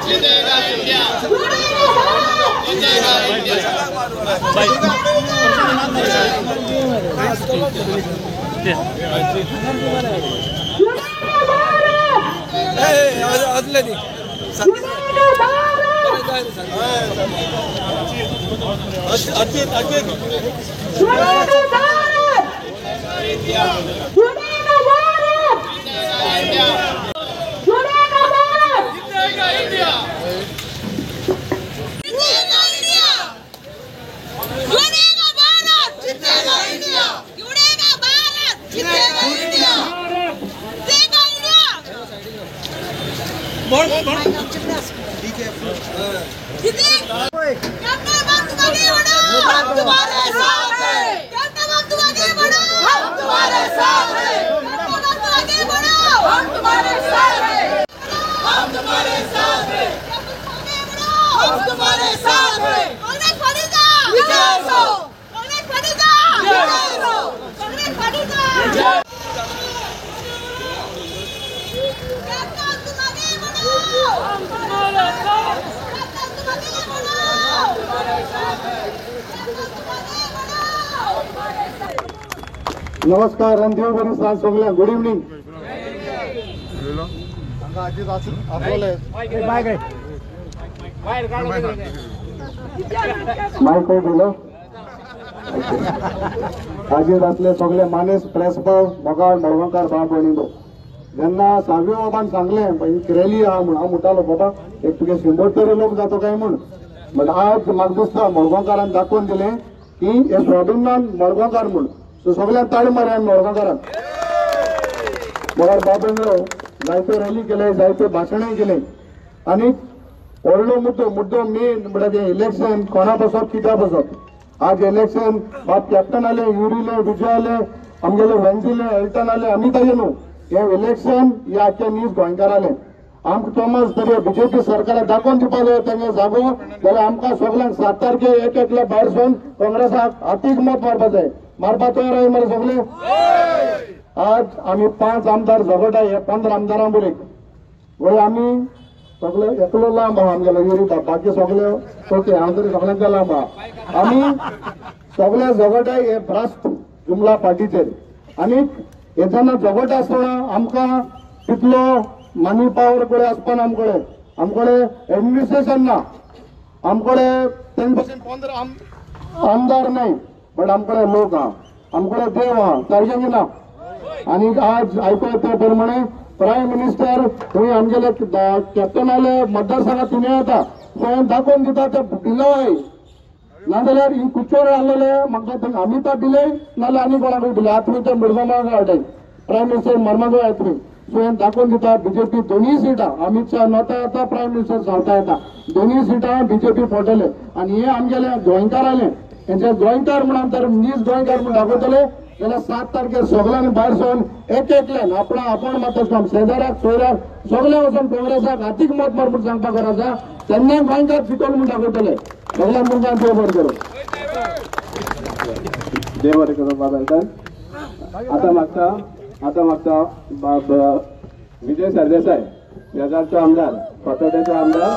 जीतेगा इंडिया, जीतेगा इंडिया। नमस्कार रणदेव बरी सोगल्या गुड इव्हनिंग माईक दिलं आजी असले सगळे मानेस प्रेस भाव बगाड मडवणकार भाव बनिलो ज्यांना सहाव्या बाबान सांगले रॅली हा मुटालो बाबा एक तुगे 100 तरी लोक जातो काय म्हणून आज म्हाका दिसता मडगांवकारान दाखवून दिले की हे स्वाभिमान मडगांवकार म्हणून सो सगळ्यांक ताळी मारया मडगांवकारांक बगाड बाबा जायते रॅली केले जायते भाशणां केले आणि व्हडलो मुद्दो मेन म्हणजे इलेक्शन कोणा बसप कित्या बसप आज इलेक्शन बाप कॅप्टन आले युरीले विजय आले आमगेले वेंजिले एल्टन आले आमी ताजे न्हू हे इलेक्शन हे आख्या नीज गोंयकार आले आमकां तोमस तरी बीजेपी सरकाराक दाखोवन दिवपाक जाय तेंगे जागो जाल्यार आमकां सगळ्यांक 7 तारखे एक एकल्या भायर सोन काँग्रेसाक हातीक मत मारपाक जाय मारपाक तयार आहाय मरे सगळे आज आमी 5 आमदार झगडाय हे 15 आमदारां बरेक वय आमी सगळे एकलो लांब आहा आमगेलो युरी बाकी सगळे ओके हांव तरी सगळ्यांक लांब आहा आमी सगळे झगडाय हे भ्रष्ट जुमला पार्टीचेर आनी हे जेन्ना झगड आसतना आमकां तितलो मनी पावर कडेन आसपाना आमकडे एडमिनिस्ट्रेशन ना आमकडे 10% आमदार नाही बट आमकडे लोक आहा आमकडे देव आहा सारकें ना आनी आज आयको येता प्रमाणे प्रायम मिनिस्टर थंय आमगेले कॅप्टन आले मतदारसंघात तुमी येता थंय दाखोवन दिता ते दिलोय नाजाल्यार ही कुचोर आसलेले म्हाका आमी तो दिले नाल्यार आनी कोणाकूय दिले आतां ते मिरगांवाक हाडटाय प्रायम मिनिस्टर मर्मागो येतली सो हे दाखोवन दिता बीजेपी दोनूय सिटां अमित शाह नोता येता प्रायम मिनिस्टर सांगता येता दोनूय सिटां बीजेपी फोटले आनी हे आमगेले गोंयकार आले हेंचे गोंयकार म्हणून तर नीज गोंयकार म्हणून दाखयतले जाल्यार 7 तारखेर सगळ्यांनी भायर सोन एक एकल्यान आपण मतदार शेजाऱ्याक सोयऱ्याक सगळे वचून काँग्रेसाक हातीक मत मार म्हणून सांगपाक गरज आसा तेन्ना गोंयकार फिटोल म्हणून दाखयतले सगळ्या मुखार देव बरें करूं देव बरें करूं बाबा आता मागता विजय सरदेसाय शेजारचो आमदार फातोड्याचो आमदार